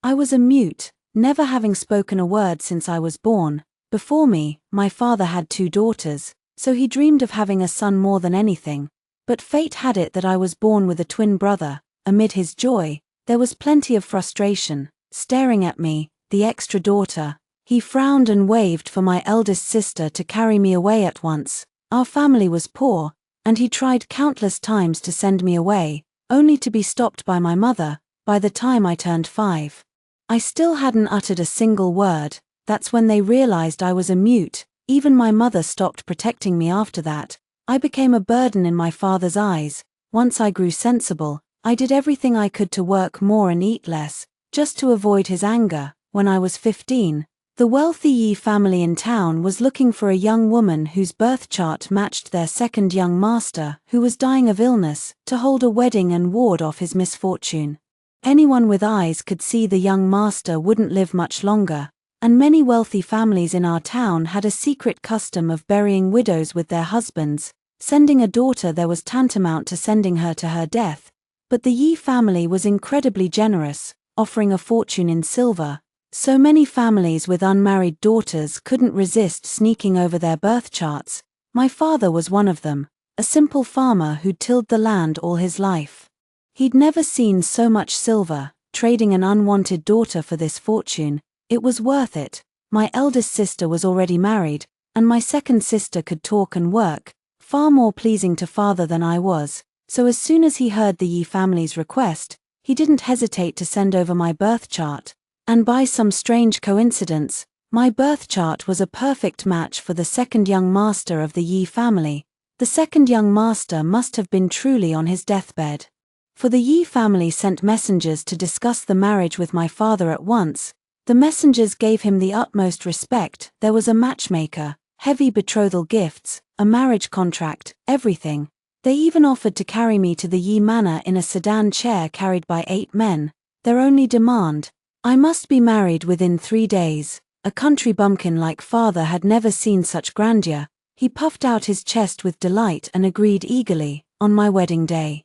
I was a mute, never having spoken a word since I was born. Before me, my father had 2 daughters, so he dreamed of having a son more than anything. But fate had it that I was born with a twin brother. Amid his joy, there was plenty of frustration. Staring at me, the extra daughter, he frowned and waved for my eldest sister to carry me away at once. Our family was poor, and he tried countless times to send me away, only to be stopped by my mother. By the time I turned 5, I still hadn't uttered a single word. That's when they realized I was a mute. Even my mother stopped protecting me after that. I became a burden in my father's eyes. Once I grew sensible, I did everything I could to work more and eat less, just to avoid his anger. When I was 15, the wealthy He family in town was looking for a young woman whose birth chart matched their second young master, who was dying of illness, to hold a wedding and ward off his misfortune. Anyone with eyes could see the young master wouldn't live much longer, and many wealthy families in our town had a secret custom of burying widows with their husbands. Sending a daughter there was tantamount to sending her to her death. But the He family was incredibly generous, offering a fortune in silver. So many families with unmarried daughters couldn't resist sneaking over their birth charts. My father was one of them, a simple farmer who'd tilled the land all his life. He'd never seen so much silver. Trading an unwanted daughter for this fortune, it was worth it. My eldest sister was already married, and my second sister could talk and work, far more pleasing to father than I was. So as soon as he heard the He family's request, he didn't hesitate to send over my birth chart. And by some strange coincidence, my birth chart was a perfect match for the second young master of the He family. The second young master must have been truly on his deathbed. For the He family sent messengers to discuss the marriage with my father at once. The messengers gave him the utmost respect. There was a matchmaker, heavy betrothal gifts, a marriage contract, everything. They even offered to carry me to the He manor in a sedan chair carried by 8 men. Their only demand: I must be married within 3 days. A country bumpkin like father had never seen such grandeur. He puffed out his chest with delight and agreed eagerly. On my wedding day,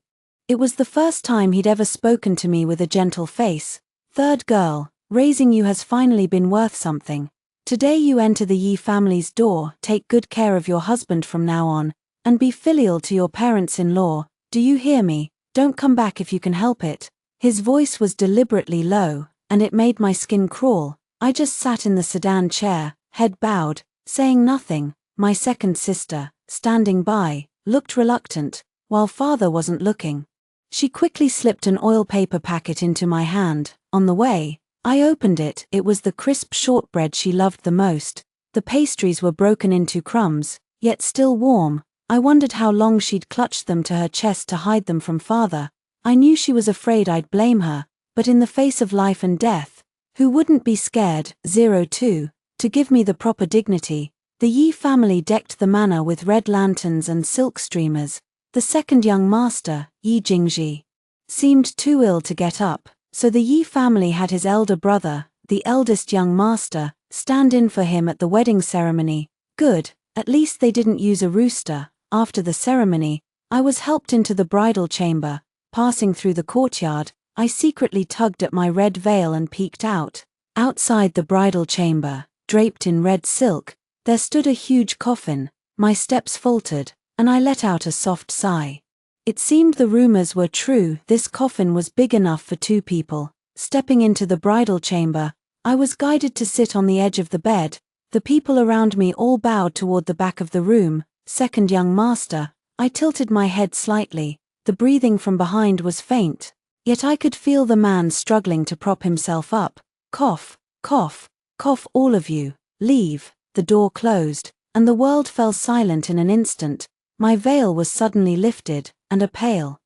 it was the first time he'd ever spoken to me with a gentle face. Third girl, raising you has finally been worth something. Today you enter the He family's door. Take good care of your husband from now on, and be filial to your parents-in-law. Do you hear me? Don't come back if you can help it. His voice was deliberately low, and it made my skin crawl. I just sat in the sedan chair, head bowed, saying nothing. My second sister, standing by, looked reluctant, while father wasn't looking. She quickly slipped an oil paper packet into my hand. On the way, I opened it. It was the crisp shortbread she loved the most. The pastries were broken into crumbs, yet still warm. I wondered how long she'd clutched them to her chest to hide them from father. I knew she was afraid I'd blame her, but in the face of life and death, who wouldn't be scared? 02. To give me the proper dignity, the He family decked the manor with red lanterns and silk streamers. The second young master, Yi Jingji, seemed too ill to get up, so the He family had his elder brother, the eldest young master, stand in for him at the wedding ceremony. Good, at least they didn't use a rooster. After the ceremony, I was helped into the bridal chamber. Passing through the courtyard, I secretly tugged at my red veil and peeked out. Outside the bridal chamber, draped in red silk, there stood a huge coffin. My steps faltered, and I let out a soft sigh. It seemed the rumors were true. This coffin was big enough for 2 people. Stepping into the bridal chamber, I was guided to sit on the edge of the bed. The people around me all bowed toward the back of the room. Second young master. I tilted my head slightly. The breathing from behind was faint, yet I could feel the man struggling to prop himself up. Cough, cough, cough, all of you. Leave. The door closed, and the world fell silent in an instant. My veil was suddenly lifted, and a pale,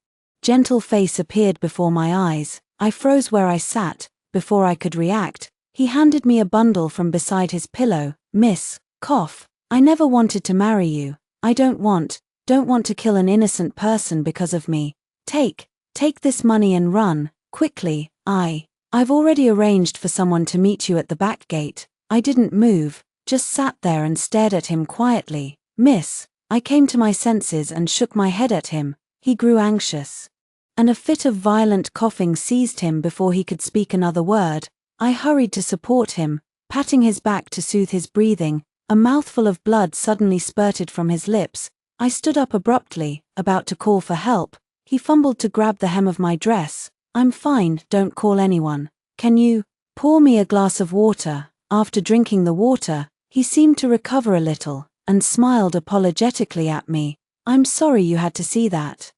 gentle face appeared before my eyes. I froze where I sat. Before I could react, he handed me a bundle from beside his pillow. Miss, cough, I never wanted to marry you. I don't want to kill an innocent person because of me. Take this money and run, quickly. I've already arranged for someone to meet you at the back gate. I didn't move, just sat there and stared at him quietly. Miss, I came to my senses and shook my head at him. He grew anxious, and a fit of violent coughing seized him before he could speak another word. I hurried to support him, patting his back to soothe his breathing. A mouthful of blood suddenly spurted from his lips. I stood up abruptly, about to call for help. He fumbled to grab the hem of my dress. "I'm fine, don't call anyone. Can you pour me a glass of water?" After drinking the water, he seemed to recover a little, and smiled apologetically at me. "I'm sorry you had to see that.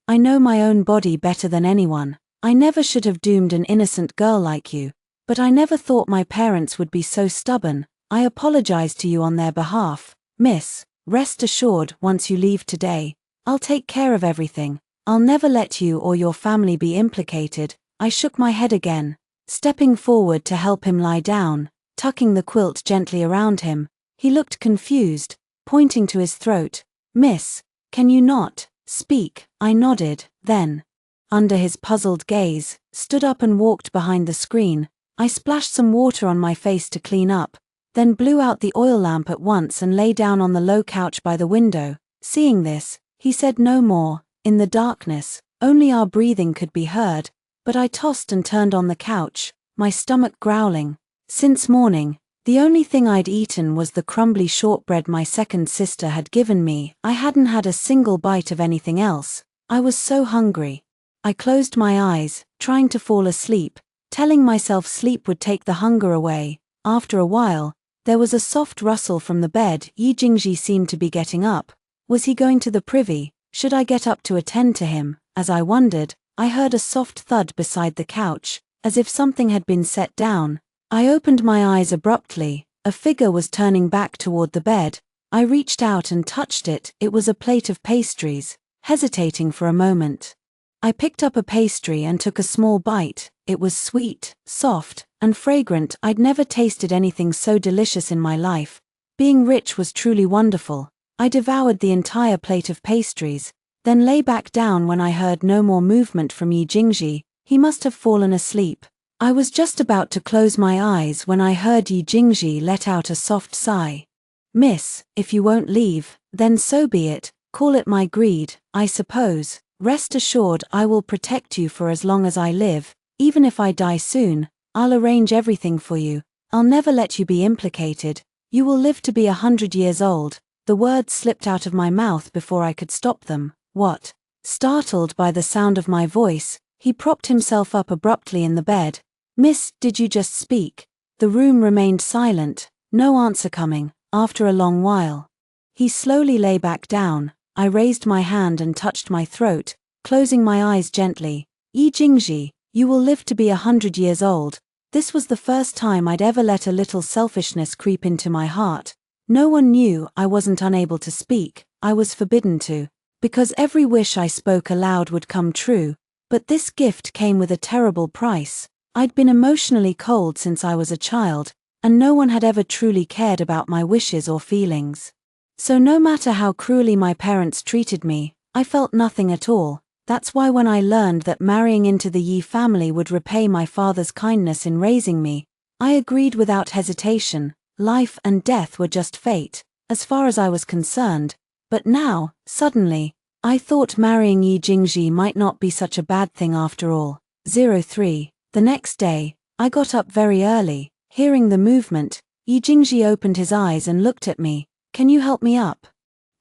I know my own body better than anyone. I never should have doomed an innocent girl like you, but I never thought my parents would be so stubborn. I apologize to you on their behalf, miss. Rest assured, once you leave today, I'll take care of everything. I'll never let you or your family be implicated." I shook my head again, stepping forward to help him lie down, tucking the quilt gently around him. He looked confused, pointing to his throat. "Miss, can you not speak?" I nodded, then, under his puzzled gaze, stood up and walked behind the screen. I splashed some water on my face to clean up, then blew out the oil lamp at once and lay down on the low couch by the window. Seeing this, he said no more. In the darkness, only our breathing could be heard, but I tossed and turned on the couch, my stomach growling. Since morning, the only thing I'd eaten was the crumbly shortbread my second sister had given me. I hadn't had a single bite of anything else. I was so hungry. I closed my eyes, trying to fall asleep, telling myself sleep would take the hunger away. After a while, there was a soft rustle from the bed. Yi Jingji seemed to be getting up. Was he going to the privy? Should I get up to attend to him? As I wondered, I heard a soft thud beside the couch, as if something had been set down. I opened my eyes abruptly. A figure was turning back toward the bed. I reached out and touched it. It was a plate of pastries. Hesitating for a moment, I picked up a pastry and took a small bite. It was sweet, soft, and fragrant. I'd never tasted anything so delicious in my life. Being rich was truly wonderful. I devoured the entire plate of pastries, then lay back down when I heard no more movement from Yi Jingji. He must have fallen asleep. I was just about to close my eyes when I heard Yi Jingji let out a soft sigh. "Miss, if you won't leave, then so be it. Call it my greed, I suppose. Rest assured I will protect you for as long as I live. Even if I die soon, I'll arrange everything for you. I'll never let you be implicated. You will live to be 100 years old." The words slipped out of my mouth before I could stop them. "What?" Startled by the sound of my voice, he propped himself up abruptly in the bed. "Miss, did you just speak?" The room remained silent, no answer coming. After a long while, he slowly lay back down. I raised my hand and touched my throat, closing my eyes gently. "Yi Jingji, you will live to be 100 years old." This was the first time I'd ever let a little selfishness creep into my heart. No one knew. I wasn't unable to speak. I was forbidden to, because every wish I spoke aloud would come true. But this gift came with a terrible price. I'd been emotionally cold since I was a child, and no one had ever truly cared about my wishes or feelings. So no matter how cruelly my parents treated me, I felt nothing at all. That's why when I learned that marrying into the Yi family would repay my father's kindness in raising me, I agreed without hesitation. Life and death were just fate, as far as I was concerned. But now, suddenly, I thought marrying Yi Jingji might not be such a bad thing after all. 03. The next day, I got up very early. Hearing the movement, Yi Jingji opened his eyes and looked at me. "Can you help me up?"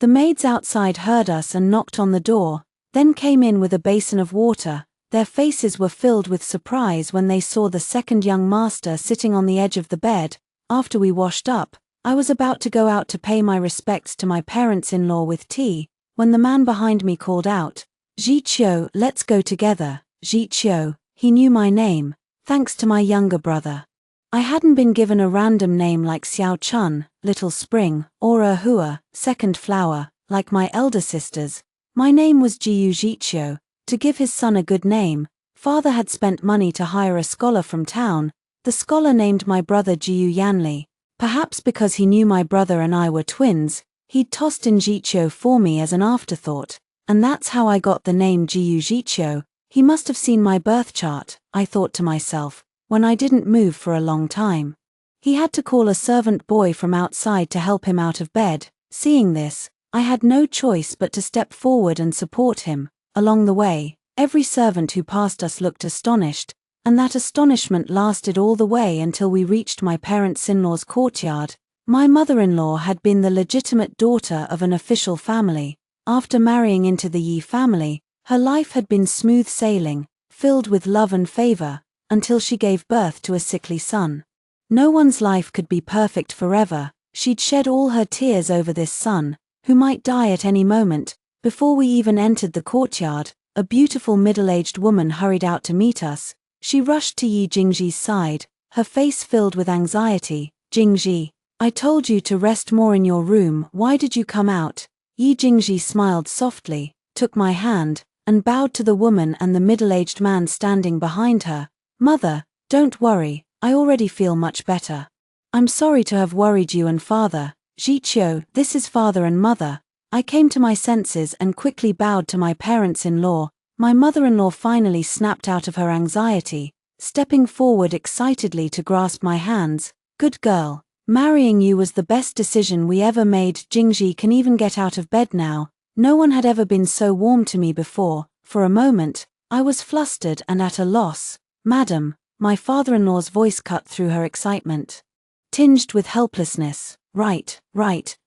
The maids outside heard us and knocked on the door, then came in with a basin of water. Their faces were filled with surprise when they saw the second young master sitting on the edge of the bed. After we washed up, I was about to go out to pay my respects to my parents-in-law with tea, when the man behind me called out, "Jiqiu, let's go together." Jiqiu, he knew my name, thanks to my younger brother. I hadn't been given a random name like Xiao Chun, Little Spring, or Hua, Second Flower, like my elder sisters. My name was Jiu Jiqiu. To give his son a good name, father had spent money to hire a scholar from town. The scholar named my brother Jiu Yanli. Perhaps because he knew my brother and I were twins, he'd tossed in Jiqiu for me as an afterthought, and that's how I got the name Jiu Jiqiu. He must have seen my birth chart, I thought to myself, when I didn't move for a long time. He had to call a servant boy from outside to help him out of bed. Seeing this, I had no choice but to step forward and support him. Along the way, every servant who passed us looked astonished. and that astonishment lasted all the way until we reached my parents-in-law's courtyard. My mother-in-law had been the legitimate daughter of an official family. After marrying into the He family, her life had been smooth sailing, filled with love and favor, until she gave birth to a sickly son. No one's life could be perfect forever. She'd shed all her tears over this son, who might die at any moment. Before we even entered the courtyard, a beautiful middle-aged woman hurried out to meet us. She rushed to Yi Jingji's side, her face filled with anxiety. "Jingji, I told you to rest more in your room, why did you come out?" Yi Jingji smiled softly, took my hand, and bowed to the woman and the middle-aged man standing behind her. "Mother, don't worry, I already feel much better. I'm sorry to have worried you and father." "Jiqiu, this is father and mother." I came to my senses and quickly bowed to my parents-in-law. My mother-in-law finally snapped out of her anxiety, stepping forward excitedly to grasp my hands. "Good girl. Marrying you was the best decision we ever made. Jingji can even get out of bed now." No one had ever been so warm to me before. For a moment, I was flustered and at a loss. "Madam," my father-in-law's voice cut through her excitement, tinged with helplessness. Right,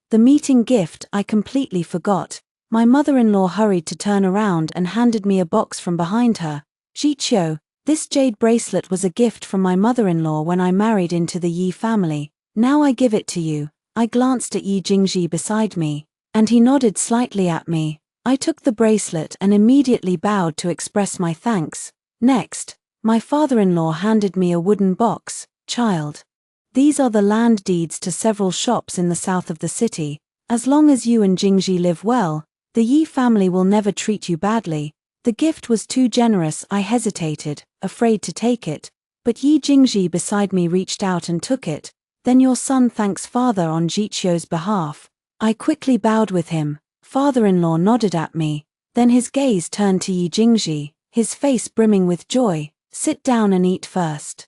the meeting gift, I completely forgot." My mother-in-law hurried to turn around and handed me a box from behind her. "Jiqiu, this jade bracelet was a gift from my mother-in-law when I married into the He family. Now I give it to you." I glanced at Yi Jingji beside me, and he nodded slightly at me. I took the bracelet and immediately bowed to express my thanks. Next, my father-in-law handed me a wooden box. "Child, these are the land deeds to several shops in the south of the city. As long as you and Jingji live well, the He family will never treat you badly." The gift was too generous. I hesitated, afraid to take it, but Yi Jingji beside me reached out and took it. "Then your son thanks father on Jiqiu's behalf." I quickly bowed with him. Father-in-law nodded at me, then his gaze turned to Yi Jingji, his face brimming with joy. "Sit down and eat first.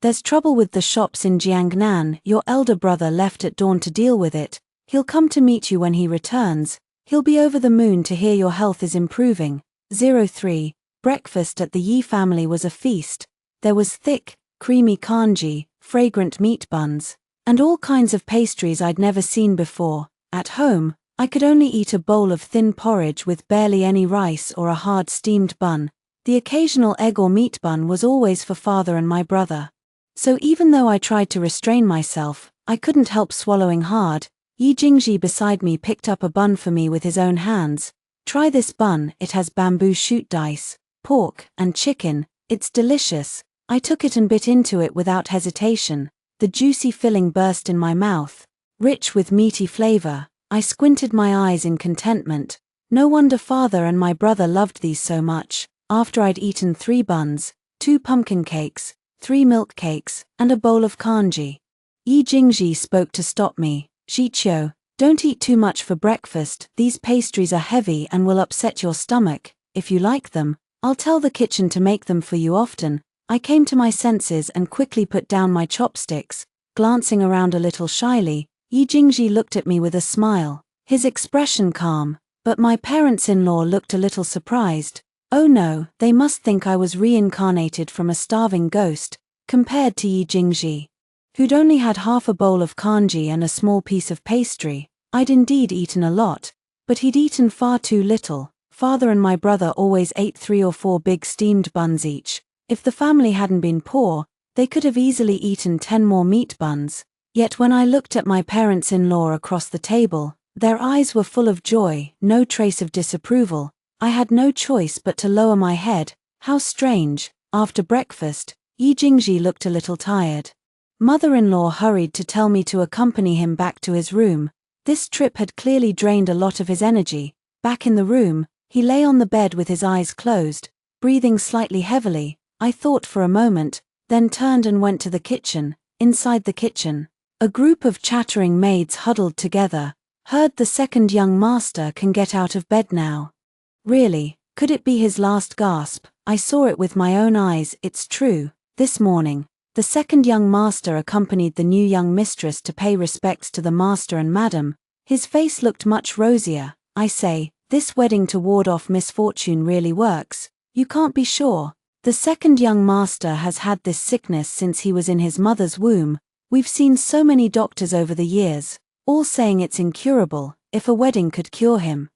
There's trouble with the shops in Jiangnan. Your elder brother left at dawn to deal with it. He'll come to meet you when he returns. He'll be over the moon to hear your health is improving." 03. Breakfast at the He family was a feast. There was thick, creamy congee, fragrant meat buns, and all kinds of pastries I'd never seen before. At home, I could only eat a bowl of thin porridge with barely any rice or a hard steamed bun. The occasional egg or meat bun was always for father and my brother. So even though I tried to restrain myself, I couldn't help swallowing hard. Yi Jingji beside me picked up a bun for me with his own hands. "Try this bun, it has bamboo shoot dice, pork, and chicken. It's delicious." I took it and bit into it without hesitation. The juicy filling burst in my mouth, rich with meaty flavor. I squinted my eyes in contentment. No wonder father and my brother loved these so much. After I'd eaten 3 buns, 2 pumpkin cakes, 3 milk cakes, and a bowl of congee, Yi Jingji spoke to stop me. "Jiqiu, don't eat too much for breakfast. These pastries are heavy and will upset your stomach. If you like them, I'll tell the kitchen to make them for you often." I came to my senses and quickly put down my chopsticks. Glancing around a little shyly, Yi Jingji looked at me with a smile, his expression calm, but my parents-in-law looked a little surprised. Oh no, they must think I was reincarnated from a starving ghost. Compared to Yi Jingji, who'd only had half a bowl of congee and a small piece of pastry, I'd indeed eaten a lot, but he'd eaten far too little. Father and my brother always ate 3 or 4 big steamed buns each. If the family hadn't been poor, they could have easily eaten 10 more meat buns. Yet when I looked at my parents-in-law across the table, their eyes were full of joy, no trace of disapproval. I had no choice but to lower my head. How strange. After breakfast, Yi Jingji looked a little tired. Mother-in-law hurried to tell me to accompany him back to his room. This trip had clearly drained a lot of his energy. Back in the room, he lay on the bed with his eyes closed, breathing slightly heavily. I thought for a moment, then turned and went to the kitchen. Inside the kitchen, a group of chattering maids huddled together. "Heard the second young master can get out of bed now." Really, could it be his last gasp? I saw it with my own eyes. It's true. This morning, the second young master accompanied the new young mistress to pay respects to the master and madam. His face looked much rosier. I say, this wedding to ward off misfortune really works. You can't be sure. The second young master has had this sickness since he was in his mother's womb. We've seen so many doctors over the years, all saying it's incurable. If a wedding could cure him,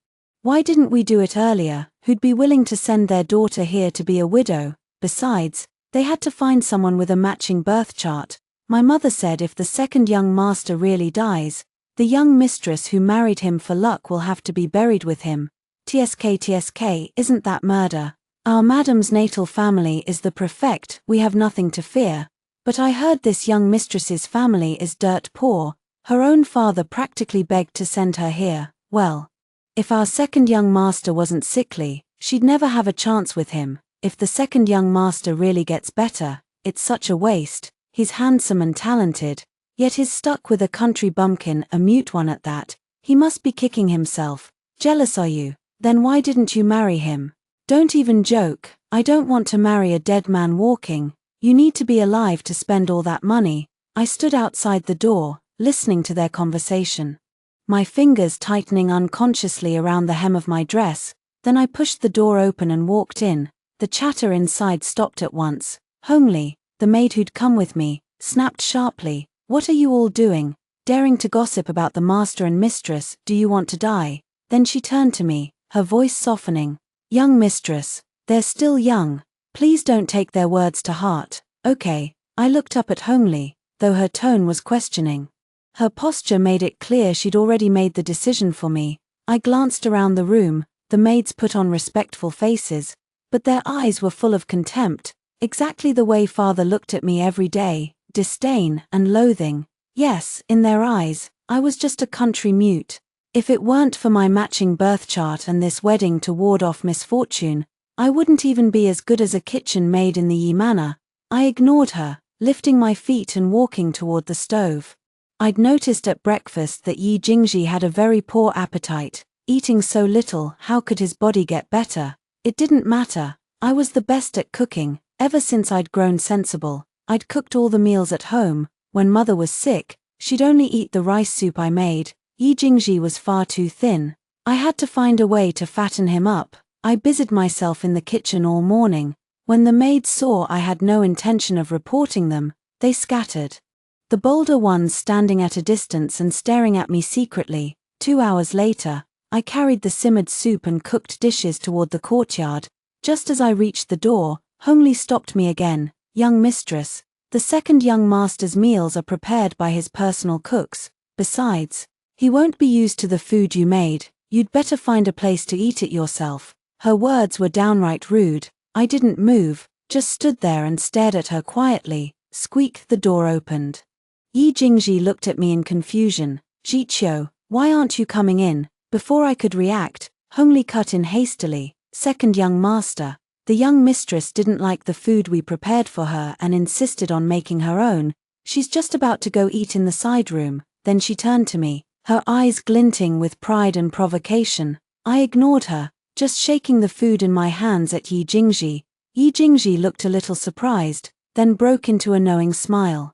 why didn't we do it earlier? Who'd be willing to send their daughter here to be a widow? Besides, they had to find someone with a matching birth chart. My mother said if the second young master really dies, the young mistress who married him for luck will have to be buried with him. TSK, isn't that murder? Our madam's natal family is the prefect, we have nothing to fear. But I heard this young mistress's family is dirt poor. Her own father practically begged to send her here. Well, if our second young master wasn't sickly, she'd never have a chance with him. If the second young master really gets better, it's such a waste. He's handsome and talented, yet he's stuck with a country bumpkin, a mute one at that. He must be kicking himself. Jealous are you? Then why didn't you marry him? Don't even joke. I don't want to marry a dead man walking. You need to be alive to spend all that money. I stood outside the door, listening to their conversation, my fingers tightening unconsciously around the hem of my dress. Then I pushed the door open and walked in. The chatter inside stopped at once. Hongli, the maid who'd come with me, snapped sharply, "What are you all doing? Daring to gossip about the master and mistress? Do you want to die?" Then she turned to me, her voice softening. "Young mistress, they're still young. Please don't take their words to heart, okay?" I looked up at Hongli, though her tone was questioning. Her posture made it clear she'd already made the decision for me. I glanced around the room. The maids put on respectful faces, but their eyes were full of contempt, exactly the way father looked at me every day, disdain and loathing. Yes, in their eyes, I was just a country mute. If it weren't for my matching birth chart and this wedding to ward off misfortune, I wouldn't even be as good as a kitchen maid in the Yi manor. I ignored her, lifting my feet and walking toward the stove. I'd noticed at breakfast that Yi Jingji had a very poor appetite. Eating so little, how could his body get better? It didn't matter. I was the best at cooking. Ever since I'd grown sensible, I'd cooked all the meals at home. When mother was sick, she'd only eat the rice soup I made. Yi Jingji was far too thin. I had to find a way to fatten him up. I busied myself in the kitchen all morning. When the maids saw I had no intention of reporting them, they scattered. The bolder ones standing at a distance and staring at me secretly. 2 hours later, I carried the simmered soup and cooked dishes toward the courtyard. Just as I reached the door, Hongli stopped me again. "Young mistress, the second young master's meals are prepared by his personal cooks. Besides, he won't be used to the food you made. You'd better find a place to eat it yourself." Her words were downright rude. I didn't move, just stood there and stared at her quietly. Squeak, the door opened. Yi Jingji looked at me in confusion. "Jiqiu, why aren't you coming in?" Before I could react, Hongli cut in hastily. "Second young master, the young mistress didn't like the food we prepared for her and insisted on making her own. She's just about to go eat in the side room." Then she turned to me, her eyes glinting with pride and provocation. I ignored her, just shaking the food in my hands at Yi Jingji. Yi Jingji looked a little surprised, then broke into a knowing smile.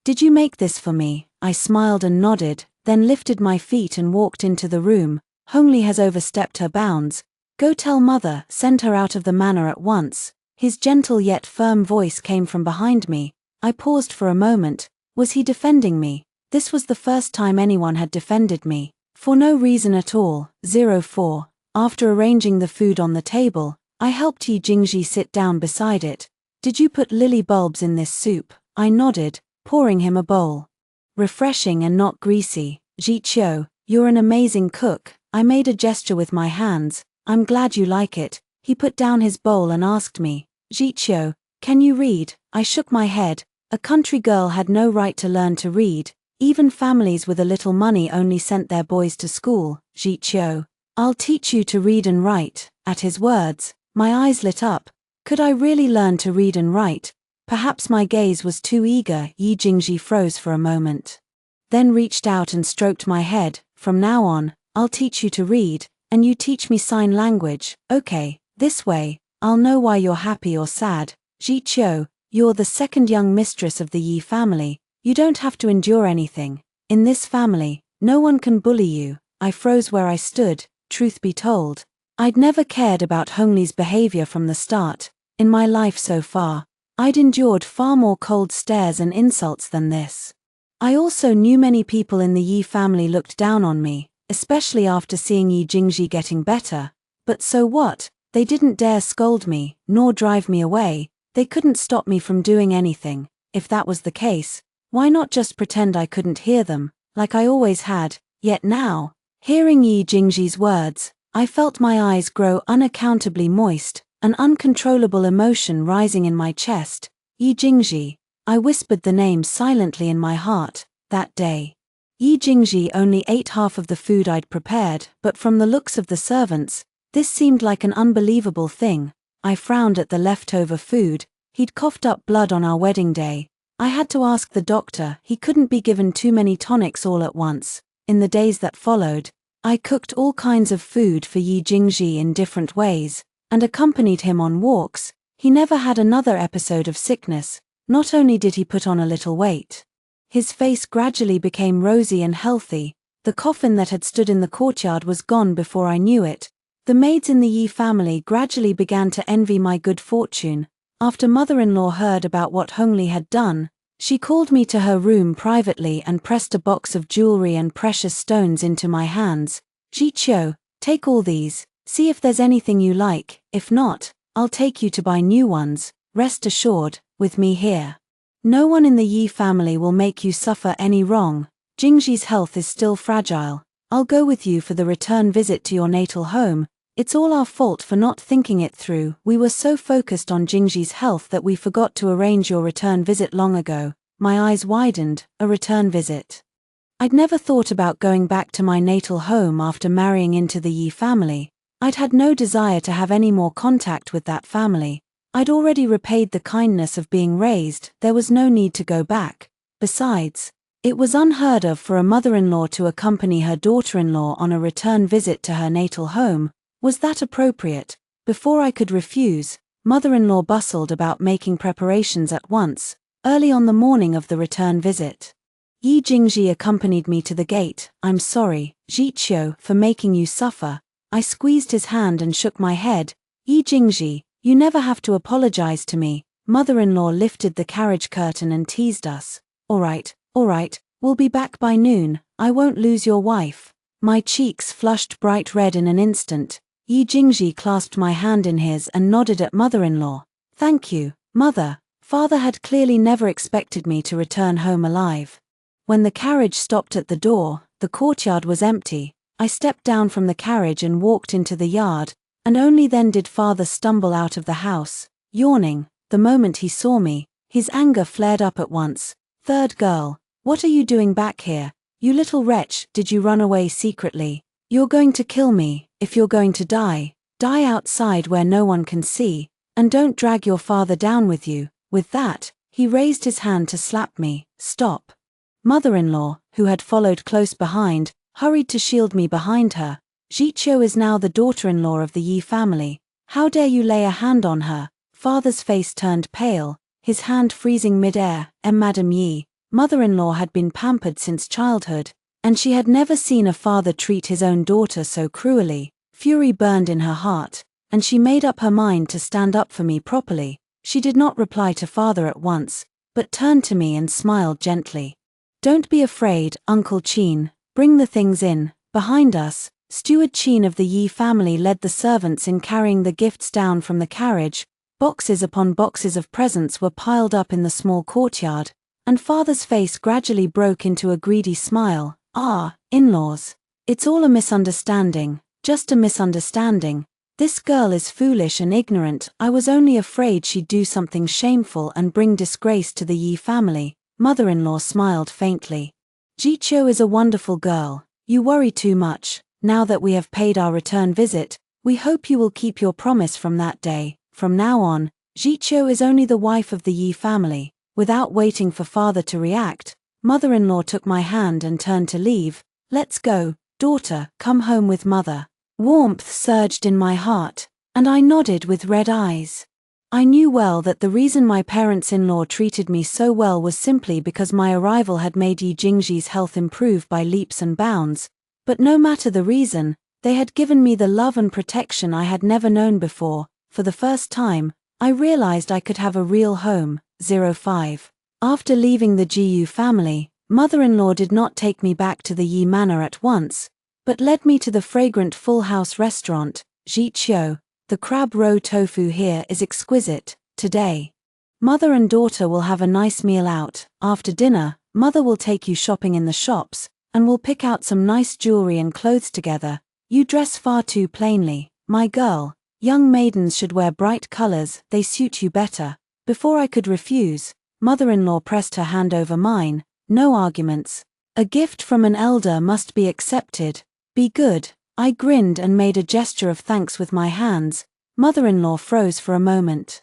"Did you make this for me?" I smiled and nodded, then lifted my feet and walked into the room. "Hongli has overstepped her bounds. Go tell mother, send her out of the manor at once." His gentle yet firm voice came from behind me. I paused for a moment. Was he defending me? This was the first time anyone had defended me. For no reason at all. 04. After arranging the food on the table, I helped Yi Jingji sit down beside it. "Did you put lily bulbs in this soup?" I nodded, pouring him a bowl. "Refreshing and not greasy. Jiqiu, you're an amazing cook." I made a gesture with my hands. "I'm glad you like it." He put down his bowl and asked me, "Jiqiu, can you read?" I shook my head. A country girl had no right to learn to read. Even families with a little money only sent their boys to school. "Jiqiu, I'll teach you to read and write." At his words, my eyes lit up. Could I really learn to read and write? Perhaps my gaze was too eager. Yi Jingji froze for a moment, then reached out and stroked my head. "From now on, I'll teach you to read, and you teach me sign language, okay? This way, I'll know why you're happy or sad." "Jiqiu, you're the second young mistress of the Yi family. You don't have to endure anything. In this family, no one can bully you." I froze where I stood. Truth be told, I'd never cared about Hongli's behavior from the start. In my life so far, I'd endured far more cold stares and insults than this. I also knew many people in the Yi family looked down on me, especially after seeing Yi Jingji getting better. But so what? They didn't dare scold me, nor drive me away. They couldn't stop me from doing anything. If that was the case, why not just pretend I couldn't hear them, like I always had? Yet now, hearing Yi Jingji's words, I felt my eyes grow unaccountably moist, an uncontrollable emotion rising in my chest. Yi Jingji. I whispered the name silently in my heart. That day, Yi Jingji only ate half of the food I'd prepared, but from the looks of the servants, this seemed like an unbelievable thing. I frowned at the leftover food. He'd coughed up blood on our wedding day. I had to ask the doctor. He couldn't be given too many tonics all at once. In the days that followed, I cooked all kinds of food for Yi Jingji in different ways, and accompanied him on walks. He never had another episode of sickness. Not only did he put on a little weight, his face gradually became rosy and healthy. The coffin that had stood in the courtyard was gone before I knew it. The maids in the Yi family gradually began to envy my good fortune. After mother-in-law heard about what Hongli had done, she called me to her room privately and pressed a box of jewelry and precious stones into my hands. "Jiqiu, take all these, see if there's anything you like. If not, I'll take you to buy new ones. Rest assured, with me here, no one in the Yi family will make you suffer any wrong. Jingji's health is still fragile. I'll go with you for the return visit to your natal home. It's all our fault for not thinking it through. We were so focused on Jingji's health that we forgot to arrange your return visit long ago." My eyes widened. A return visit. I'd never thought about going back to my natal home after marrying into the Yi family. I'd had no desire to have any more contact with that family. I'd already repaid the kindness of being raised. There was no need to go back. Besides, it was unheard of for a mother-in-law to accompany her daughter-in-law on a return visit to her natal home. Was that appropriate? Before I could refuse, mother-in-law bustled about making preparations at once. Early on the morning of the return visit, Yi Jingji accompanied me to the gate. "I'm sorry, Jiqiu, for making you suffer." I squeezed his hand and shook my head. "Yi Jingji, you never have to apologize to me." Mother-in-law lifted the carriage curtain and teased us. All right, we'll be back by noon. I won't lose your wife." My cheeks flushed bright red in an instant. Yi Jingji clasped my hand in his and nodded at mother-in-law. "Thank you, mother." Father had clearly never expected me to return home alive. When the carriage stopped at the door, the courtyard was empty. I stepped down from the carriage and walked into the yard, and only then did father stumble out of the house, yawning. The moment he saw me, his anger flared up at once. "Third girl, what are you doing back here? You little wretch, did you run away secretly? You're going to kill me. If you're going to die, die outside where no one can see, and don't drag your father down with you." With that, he raised his hand to slap me. "Stop." Mother-in-law, who had followed close behind, hurried to shield me behind her. "Jiqiu is now the daughter-in-law of the Yi family. How dare you lay a hand on her?" Father's face turned pale, his hand freezing mid-air. Madam Yi, mother-in-law had been pampered since childhood, and she had never seen a father treat his own daughter so cruelly. Fury burned in her heart, and she made up her mind to stand up for me properly. She did not reply to father at once, but turned to me and smiled gently. "Don't be afraid, Uncle Qin. Bring the things in." Behind us, Steward Qin of the Yi family led the servants in carrying the gifts down from the carriage. Boxes upon boxes of presents were piled up in the small courtyard, and father's face gradually broke into a greedy smile. "Ah, in-laws. It's all a misunderstanding, just a misunderstanding. This girl is foolish and ignorant. I was only afraid she'd do something shameful and bring disgrace to the Yi family." Mother-in-law smiled faintly. "Jiqiu is a wonderful girl. You worry too much. Now that we have paid our return visit, we hope you will keep your promise from that day. From now on, Jiqiu is only the wife of the Yi family." Without waiting for father to react, mother-in-law took my hand and turned to leave. "Let's go, daughter, come home with mother." Warmth surged in my heart, and I nodded with red eyes. I knew well that the reason my parents-in-law treated me so well was simply because my arrival had made Yi Jingji's health improve by leaps and bounds, but no matter the reason, they had given me the love and protection I had never known before. For the first time, I realized I could have a real home. 05. After leaving the GU family, mother-in-law did not take me back to the Yi Manor at once, but led me to the fragrant Full House restaurant, Jiqiu. The crab roe tofu here is exquisite. Today, mother and daughter will have a nice meal out. After dinner, mother will take you shopping in the shops, and we'll pick out some nice jewelry and clothes together. You dress far too plainly, my girl. Young maidens should wear bright colors, they suit you better. Before I could refuse, mother-in-law pressed her hand over mine. No arguments. A gift from an elder must be accepted. Be good. I grinned and made a gesture of thanks with my hands. Mother-in-law froze for a moment,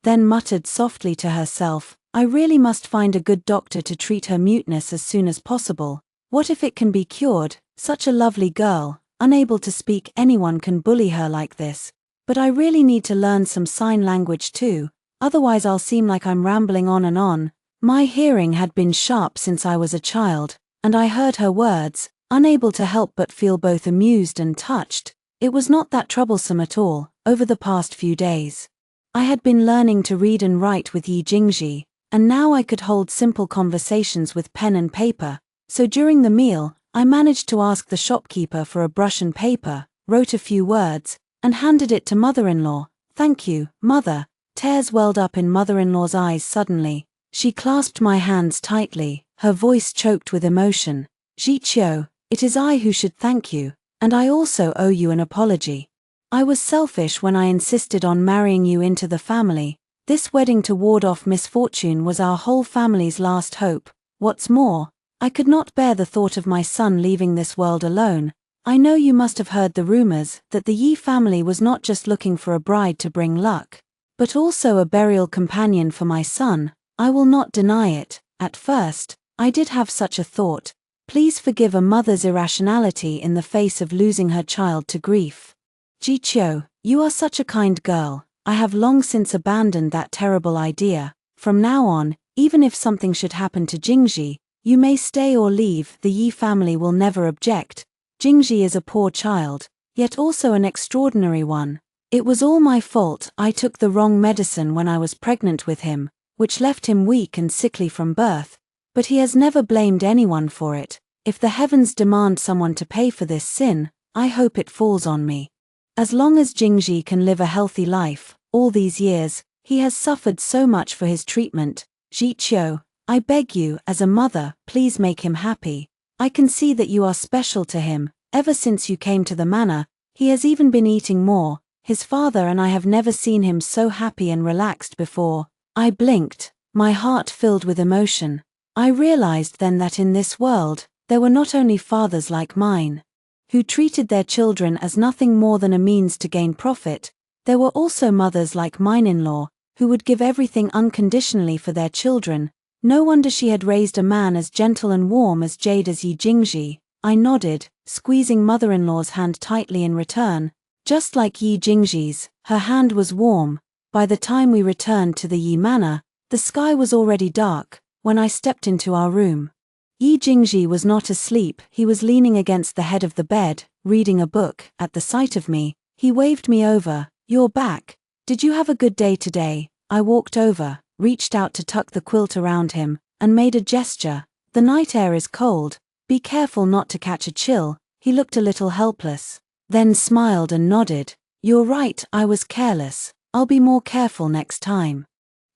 then muttered softly to herself, I really must find a good doctor to treat her muteness as soon as possible. What if it can be cured? Such a lovely girl, unable to speak, anyone can bully her like this. But I really need to learn some sign language too, otherwise I'll seem like I'm rambling on and on. My hearing had been sharp since I was a child, and I heard her words, unable to help but feel both amused and touched. It was not that troublesome at all. Over the past few days, I had been learning to read and write with Yi Jingji, and now I could hold simple conversations with pen and paper. So during the meal, I managed to ask the shopkeeper for a brush and paper, wrote a few words, and handed it to mother-in-law. Thank you, mother. Tears welled up in mother-in-law's eyes suddenly. She clasped my hands tightly, her voice choked with emotion. Jiqiu, it is I who should thank you, and I also owe you an apology. I was selfish when I insisted on marrying you into the family. This wedding to ward off misfortune was our whole family's last hope. What's more, I could not bear the thought of my son leaving this world alone. I know you must have heard the rumors that the Yi family was not just looking for a bride to bring luck, but also a burial companion for my son. I will not deny it. At first, I did have such a thought. Please forgive a mother's irrationality in the face of losing her child to grief. Jiqiu, you are such a kind girl. I have long since abandoned that terrible idea. From now on, even if something should happen to Jingji, you may stay or leave, the Yi family will never object. Jingji is a poor child, yet also an extraordinary one. It was all my fault. I took the wrong medicine when I was pregnant with him, which left him weak and sickly from birth. But he has never blamed anyone for it. If the heavens demand someone to pay for this sin, I hope it falls on me. As long as Jingji can live a healthy life, all these years, he has suffered so much for his treatment. Jiqiu, I beg you, as a mother, please make him happy. I can see that you are special to him. Ever since you came to the manor, he has even been eating more. His father and I have never seen him so happy and relaxed before. I blinked, my heart filled with emotion. I realized then that in this world, there were not only fathers like mine, who treated their children as nothing more than a means to gain profit, there were also mothers like mine-in-law, who would give everything unconditionally for their children. No wonder she had raised a man as gentle and warm as jade as Yi Jingji. I nodded, squeezing mother-in-law's hand tightly in return. Just like Yi Jingji's, her hand was warm. By the time we returned to the Yi Manor, the sky was already dark. When I stepped into our room, Yi Jingji was not asleep. He was leaning against the head of the bed, reading a book. At the sight of me, he waved me over. You're back. Did you have a good day today? I walked over, reached out to tuck the quilt around him, and made a gesture. The night air is cold. Be careful not to catch a chill. He looked a little helpless, then smiled and nodded. You're right, I was careless. I'll be more careful next time.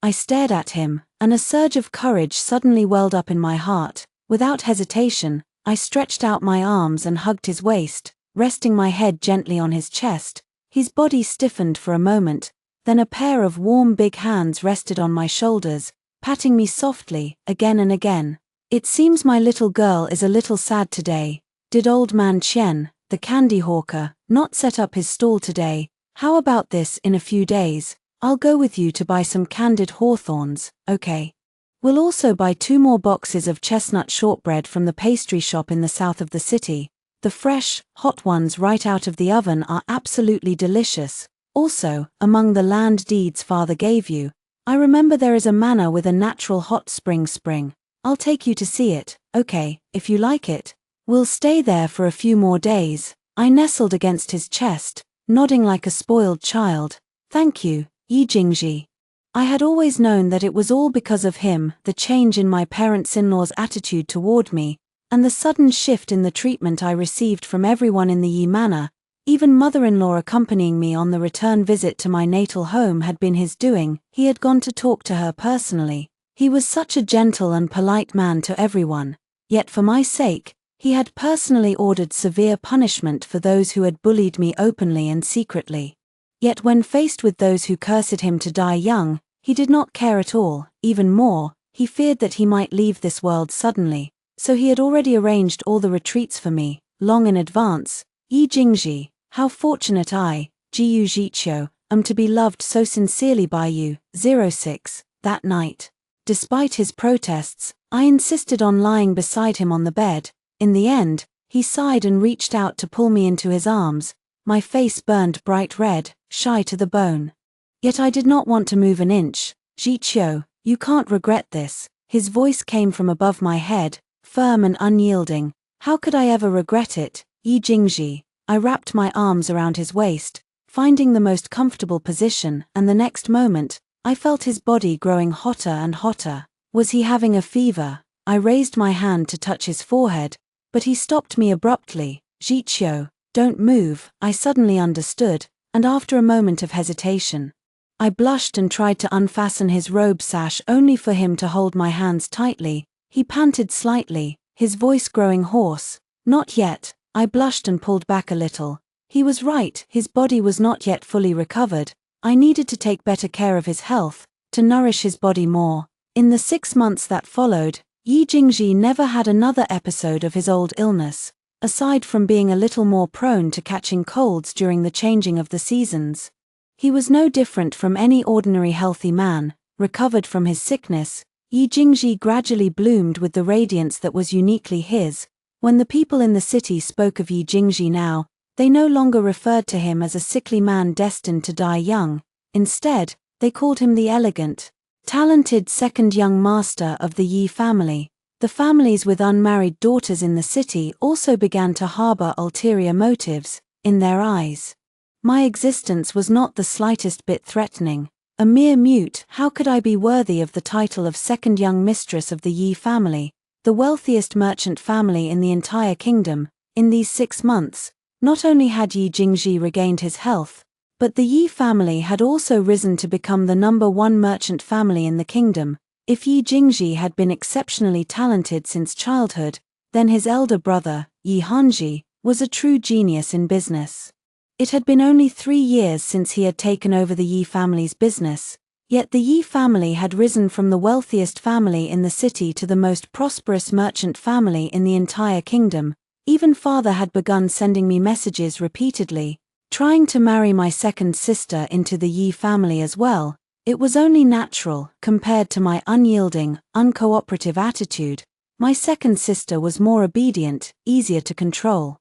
I stared at him, and a surge of courage suddenly welled up in my heart. Without hesitation, I stretched out my arms and hugged his waist, resting my head gently on his chest. His body stiffened for a moment, then a pair of warm big hands rested on my shoulders, patting me softly, again and again. It seems my little girl is a little sad today. Did old man Chen, the candy hawker, not set up his stall today? How about this? In a few days, I'll go with you to buy some candied hawthorns, okay? We'll also buy 2 more boxes of chestnut shortbread from the pastry shop in the south of the city. The fresh, hot ones right out of the oven are absolutely delicious. Also, among the land deeds father gave you, I remember there is a manor with a natural hot spring. I'll take you to see it, okay, if you like it. We'll stay there for a few more days. I nestled against his chest, nodding like a spoiled child. Thank you, Yi Jingji. I had always known that it was all because of him, the change in my parents-in-law's attitude toward me, and the sudden shift in the treatment I received from everyone in the Yi manor. Even mother-in-law accompanying me on the return visit to my natal home had been his doing. He had gone to talk to her personally. He was such a gentle and polite man to everyone. Yet for my sake, he had personally ordered severe punishment for those who had bullied me openly and secretly. Yet when faced with those who cursed him to die young, he did not care at all. Even more, he feared that he might leave this world suddenly, so he had already arranged all the retreats for me, long in advance. Yi Jingji, how fortunate I, Jiyu Jiqiu, am to be loved so sincerely by you. 06. That night, despite his protests, I insisted on lying beside him on the bed. In the end, he sighed and reached out to pull me into his arms. My face burned bright red, shy to the bone. Yet I did not want to move an inch. Jiqiu, you can't regret this. His voice came from above my head, firm and unyielding. How could I ever regret it? Yi Jingji. I wrapped my arms around his waist, finding the most comfortable position, and the next moment, I felt his body growing hotter and hotter. Was he having a fever? I raised my hand to touch his forehead, but he stopped me abruptly. Jiqiu, don't move. I suddenly understood, and after a moment of hesitation, I blushed and tried to unfasten his robe sash only for him to hold my hands tightly. He panted slightly, his voice growing hoarse. Not yet. I blushed and pulled back a little. He was right, his body was not yet fully recovered. I needed to take better care of his health, to nourish his body more. In the 6 months that followed, Yi Jingji never had another episode of his old illness, aside from being a little more prone to catching colds during the changing of the seasons. He was no different from any ordinary healthy man. Recovered from his sickness, Yi Jingji gradually bloomed with the radiance that was uniquely his. When the people in the city spoke of Yi Jingji now, they no longer referred to him as a sickly man destined to die young. Instead, they called him the elegant, talented second young master of the Yi family. The families with unmarried daughters in the city also began to harbor ulterior motives in their eyes. My existence was not the slightest bit threatening. A mere mute, how could I be worthy of the title of second young mistress of the Yi family, the wealthiest merchant family in the entire kingdom? In these 6 months, not only had Yi Jingji regained his health, but the Yi family had also risen to become the #1 merchant family in the kingdom. If Yi Jingji had been exceptionally talented since childhood, then his elder brother, Yi Hanji, was a true genius in business. It had been only 3 years since he had taken over the Yi family's business, yet the Yi family had risen from the wealthiest family in the city to the most prosperous merchant family in the entire kingdom. Even father had begun sending me messages repeatedly, trying to marry my second sister into the Yi family as well. It was only natural, compared to my unyielding, uncooperative attitude. My second sister was more obedient, easier to control.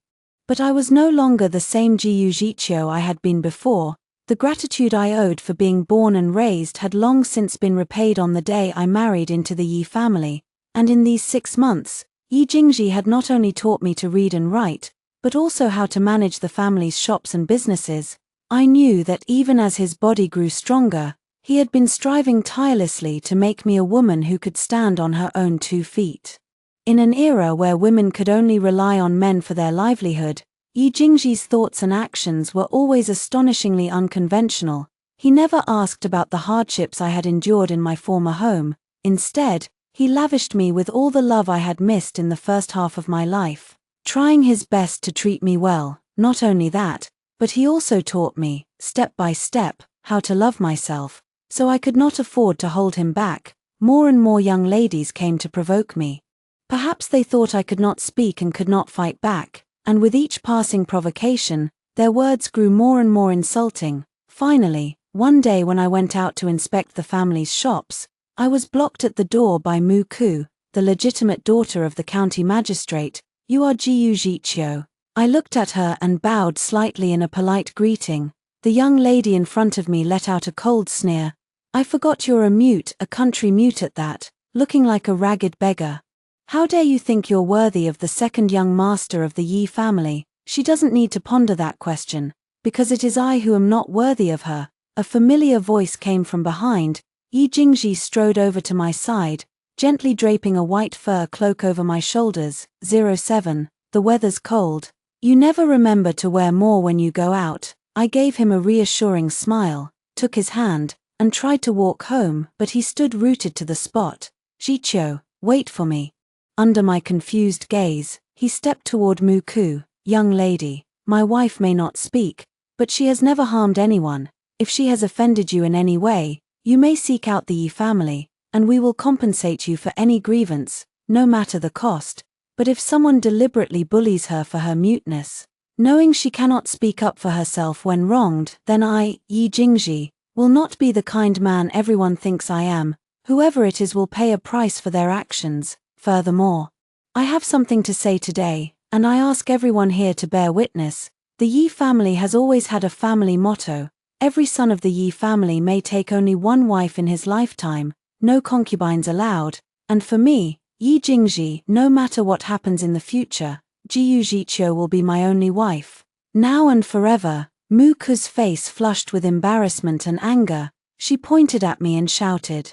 But I was no longer the same Jiyu Jiqiu I had been before. The gratitude I owed for being born and raised had long since been repaid on the day I married into the Yi family, and in these 6 months, Yi Jingji had not only taught me to read and write, but also how to manage the family's shops and businesses. I knew that even as his body grew stronger, he had been striving tirelessly to make me a woman who could stand on her own 2 feet. In an era where women could only rely on men for their livelihood, Yi Jingji's thoughts and actions were always astonishingly unconventional. He never asked about the hardships I had endured in my former home. Instead, he lavished me with all the love I had missed in the first half of my life, trying his best to treat me well. Not only that, but he also taught me, step by step, how to love myself, so I could not afford to hold him back. More and more young ladies came to provoke me. Perhaps they thought I could not speak and could not fight back, and with each passing provocation, their words grew more and more insulting. Finally, one day when I went out to inspect the family's shops, I was blocked at the door by Mu Ku, the legitimate daughter of the county magistrate. "You are Jiyu Jiqiu." I looked at her and bowed slightly in a polite greeting. The young lady in front of me let out a cold sneer. "I forgot you're a mute, a country mute at that, looking like a ragged beggar. How dare you think you're worthy of the second young master of the Yi family?" She doesn't need to ponder that question, because it is I who am not worthy of her. A familiar voice came from behind. Yi Jingji strode over to my side, gently draping a white fur cloak over my shoulders. 07, the weather's cold. You never remember to wear more when you go out. I gave him a reassuring smile, took his hand, and tried to walk home, but he stood rooted to the spot. Jiqiu, wait for me. Under my confused gaze, he stepped toward Muku. Young lady, my wife may not speak, but she has never harmed anyone. If she has offended you in any way, you may seek out the Yi family, and we will compensate you for any grievance, no matter the cost. But if someone deliberately bullies her for her muteness, knowing she cannot speak up for herself when wronged, then I, Yi Jingji, will not be the kind man everyone thinks I am. Whoever it is will pay a price for their actions. Furthermore, I have something to say today, and I ask everyone here to bear witness. The Yi family has always had a family motto. Every son of the Yi family may take only one wife in his lifetime, no concubines allowed, and for me, Yi Jingji, no matter what happens in the future, Jiyu Jiqiu will be my only wife. Now and forever. Muku's face flushed with embarrassment and anger. She pointed at me and shouted,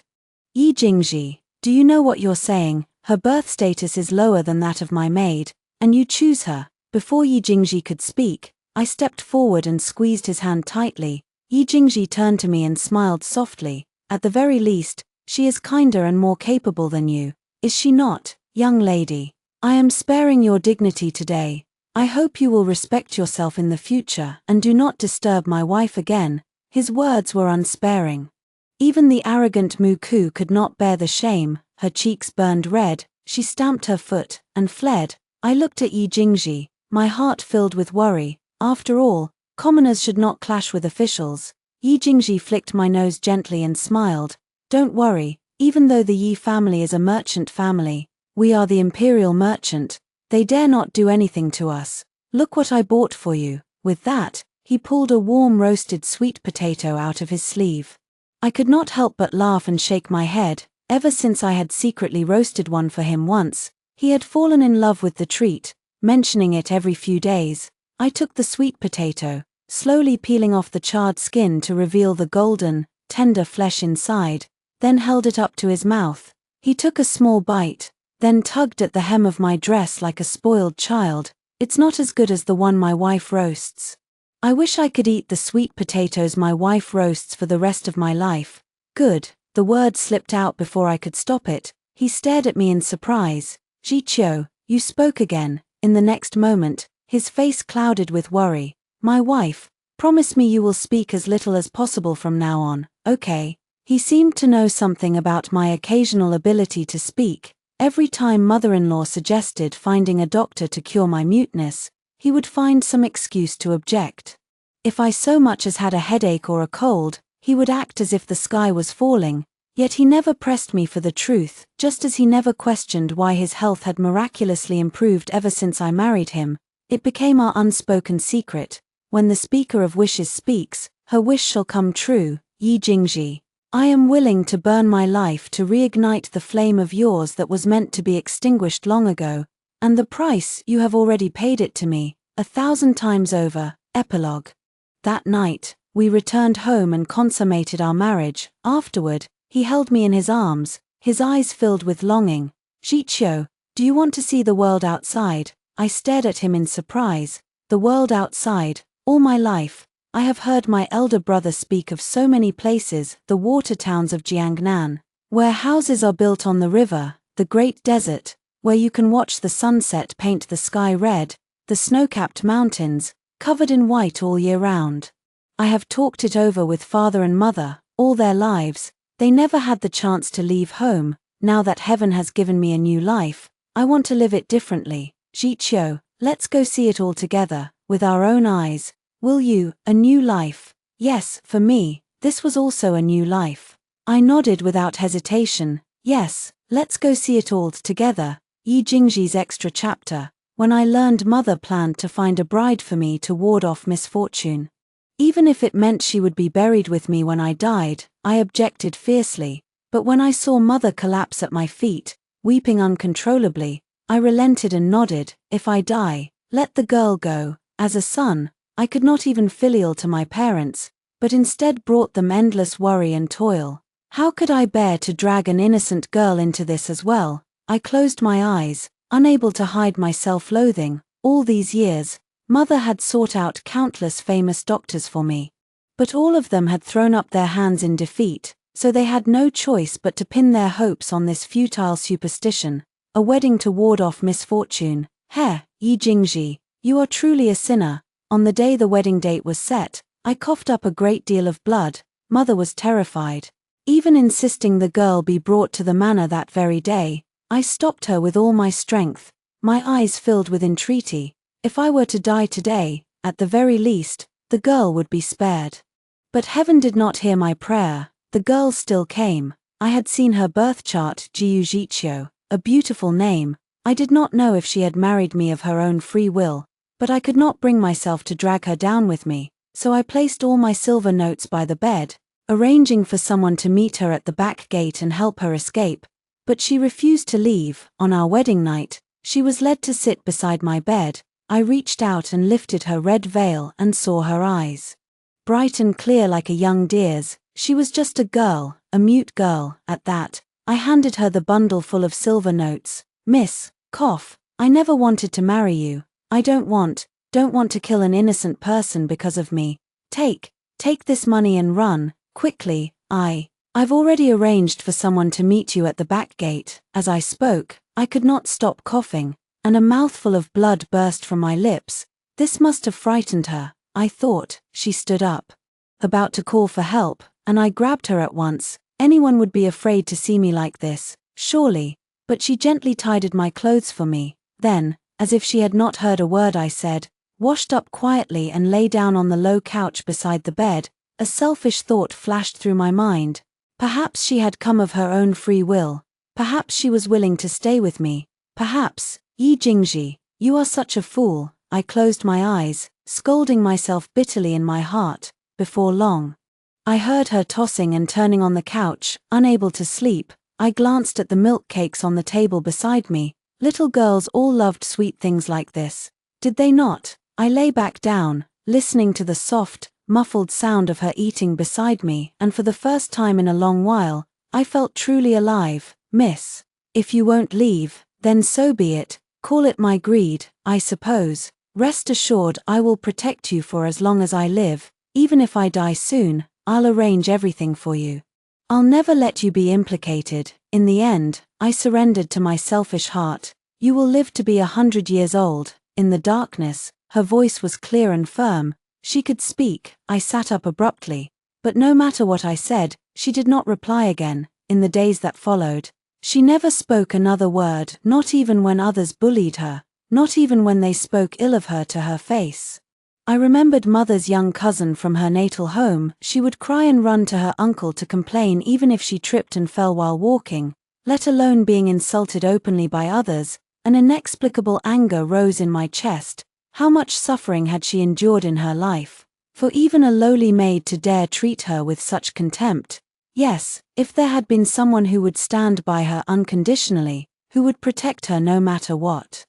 Yi Jingji, do you know what you're saying? Her birth status is lower than that of my maid, and you choose her. Before Yi Jingji could speak, I stepped forward and squeezed his hand tightly. Yi Jingji turned to me and smiled softly. At the very least, she is kinder and more capable than you, is she not, young lady? I am sparing your dignity today. I hope you will respect yourself in the future and do not disturb my wife again. His words were unsparing. Even the arrogant Muku could not bear the shame. Her cheeks burned red, she stamped her foot, and fled. I looked at Yi Jingji, my heart filled with worry. After all, commoners should not clash with officials. Yi Jingji flicked my nose gently and smiled. Don't worry, even though the Yi family is a merchant family, we are the imperial merchant. They dare not do anything to us. Look what I bought for you. With that, he pulled a warm roasted sweet potato out of his sleeve. I could not help but laugh and shake my head. Ever since I had secretly roasted one for him once, he had fallen in love with the treat, mentioning it every few days. I took the sweet potato, slowly peeling off the charred skin to reveal the golden, tender flesh inside, then held it up to his mouth. He took a small bite, then tugged at the hem of my dress like a spoiled child. It's not as good as the one my wife roasts. I wish I could eat the sweet potatoes my wife roasts for the rest of my life. Good. The word slipped out before I could stop it. He stared at me in surprise. Jiqiu, you spoke again. In the next moment, his face clouded with worry. My wife, promise me you will speak as little as possible from now on, okay? He seemed to know something about my occasional ability to speak. Every time mother-in-law suggested finding a doctor to cure my muteness, he would find some excuse to object. If I so much as had a headache or a cold, he would act as if the sky was falling, yet he never pressed me for the truth, just as he never questioned why his health had miraculously improved ever since I married him. It became our unspoken secret. When the speaker of wishes speaks, her wish shall come true. Yi Jingji, I am willing to burn my life to reignite the flame of yours that was meant to be extinguished long ago, and the price you have already paid it to me, 1,000 times over. Epilogue. That night, we returned home and consummated our marriage. Afterward, he held me in his arms, his eyes filled with longing. Jiqiu, do you want to see the world outside? I stared at him in surprise. The world outside. All my life, I have heard my elder brother speak of so many places, the water towns of Jiangnan, where houses are built on the river, the great desert, where you can watch the sunset paint the sky red, the snow-capped mountains, covered in white all year round. I have talked it over with father and mother. All their lives, they never had the chance to leave home. Now that heaven has given me a new life, I want to live it differently. Jiqiu, let's go see it all together, with our own eyes. Will you? A new life? Yes, for me, this was also a new life. I nodded without hesitation. Yes, let's go see it all together. Yi Jingji's extra chapter. When I learned mother planned to find a bride for me to ward off misfortune. Even if it meant she would be buried with me when I died, I objected fiercely. But when I saw mother collapse at my feet, weeping uncontrollably, I relented and nodded. If I die, let the girl go. As a son, I could not even filial to my parents, but instead brought them endless worry and toil. How could I bear to drag an innocent girl into this as well? I closed my eyes, unable to hide my self-loathing. All these years, Mother had sought out countless famous doctors for me. But all of them had thrown up their hands in defeat, so they had no choice but to pin their hopes on this futile superstition, a wedding to ward off misfortune. Ye Jingji, you are truly a sinner. On the day the wedding date was set, I coughed up a great deal of blood. Mother was terrified. Even insisting the girl be brought to the manor that very day, I stopped her with all my strength, my eyes filled with entreaty. If I were to die today, at the very least, the girl would be spared. But heaven did not hear my prayer. The girl still came. I had seen her birth chart, Jiu, a beautiful name. I did not know if she had married me of her own free will, but I could not bring myself to drag her down with me, so I placed all my silver notes by the bed, arranging for someone to meet her at the back gate and help her escape. But she refused to leave. On our wedding night, she was led to sit beside my bed. I reached out and lifted her red veil and saw her eyes. Bright and clear like a young deer's. She was just a girl, a mute girl, at that. I handed her the bundle full of silver notes. Miss, I never wanted to marry you. I don't want to kill an innocent person because of me. Take this money and run, quickly. I've already arranged for someone to meet you at the back gate. As I spoke, I could not stop coughing, and a mouthful of blood burst from my lips. This must have frightened her, I thought. She stood up, about to call for help, and I grabbed her at once. Anyone would be afraid to see me like this, surely. But she gently tidied my clothes for me. Then, as if she had not heard a word I said, washed up quietly and lay down on the low couch beside the bed. A selfish thought flashed through my mind. Perhaps she had come of her own free will. Perhaps she was willing to stay with me. Perhaps. Yi Jingji, you are such a fool. I closed my eyes, scolding myself bitterly in my heart. Before long, I heard her tossing and turning on the couch, unable to sleep. I glanced at the milk cakes on the table beside me. Little girls all loved sweet things like this, did they not? I lay back down, listening to the soft, muffled sound of her eating beside me, and for the first time in a long while, I felt truly alive. Miss, if you won't leave, then so be it. Call it my greed, I suppose. Rest assured I will protect you for as long as I live. Even if I die soon, I'll arrange everything for you. I'll never let you be implicated. In the end, I surrendered to my selfish heart. You will live to be 100 years old. In the darkness, her voice was clear and firm. She could speak. I sat up abruptly. But no matter what I said, she did not reply again. In the days that followed, she never spoke another word, not even when others bullied her, not even when they spoke ill of her to her face. I remembered Mother's young cousin from her natal home. She would cry and run to her uncle to complain even if she tripped and fell while walking, let alone being insulted openly by others. An inexplicable anger rose in my chest. How much suffering had she endured in her life, for even a lowly maid to dare treat her with such contempt? Yes, if there had been someone who would stand by her unconditionally, who would protect her no matter what,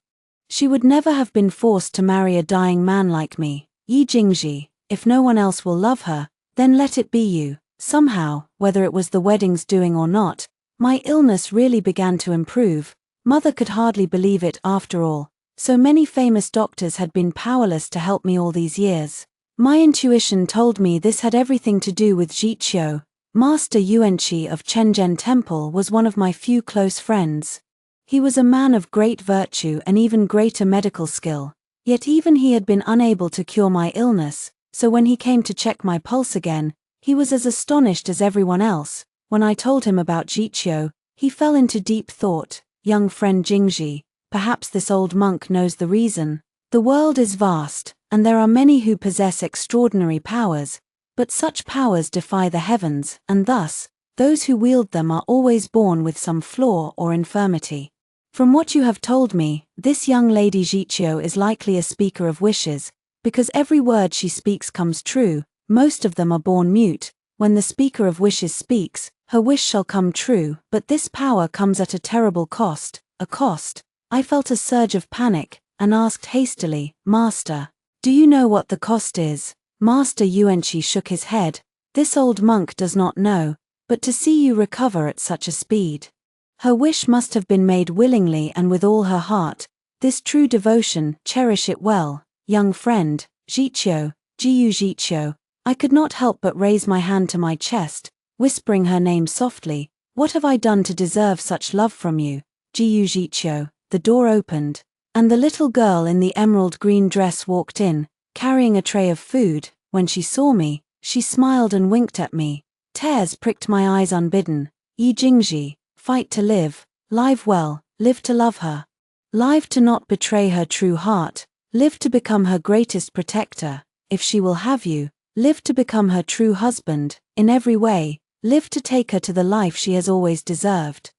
she would never have been forced to marry a dying man like me. Yi Jingji, if no one else will love her, then let it be you. Somehow, whether it was the wedding's doing or not, my illness really began to improve. Mother could hardly believe it after all. So many famous doctors had been powerless to help me all these years. My intuition told me this had everything to do with Jiqiu. Master Yuanqi of Chenzhen Temple was one of my few close friends. He was a man of great virtue and even greater medical skill. Yet even he had been unable to cure my illness, so when he came to check my pulse again, he was as astonished as everyone else. When I told him about Jiqiu, he fell into deep thought. Young friend Jingji, perhaps this old monk knows the reason. The world is vast, and there are many who possess extraordinary powers, but such powers defy the heavens, and thus, those who wield them are always born with some flaw or infirmity. From what you have told me, this young lady Jiqiu is likely a speaker of wishes, because every word she speaks comes true. Most of them are born mute. When the speaker of wishes speaks, her wish shall come true, but this power comes at a terrible cost. A cost? I felt a surge of panic, and asked hastily, Master, do you know what the cost is? master.He shook his head. This old monk does not know, but to see you recover at such a speed. Her wish must have been made willingly and with all her heart. This true devotion, cherish it well, young friend. Jiu. I could not help but raise my hand to my chest, whispering her name softly. What have I done to deserve such love from you? Jiu. The door opened, and the little girl in the emerald green dress walked in, carrying a tray of food. When she saw me, she smiled and winked at me. Tears pricked my eyes unbidden. Yi Jingji, fight to live, live well, live to love her. Live to not betray her true heart, live to become her greatest protector. If she will have you, live to become her true husband, in every way, live to take her to the life she has always deserved.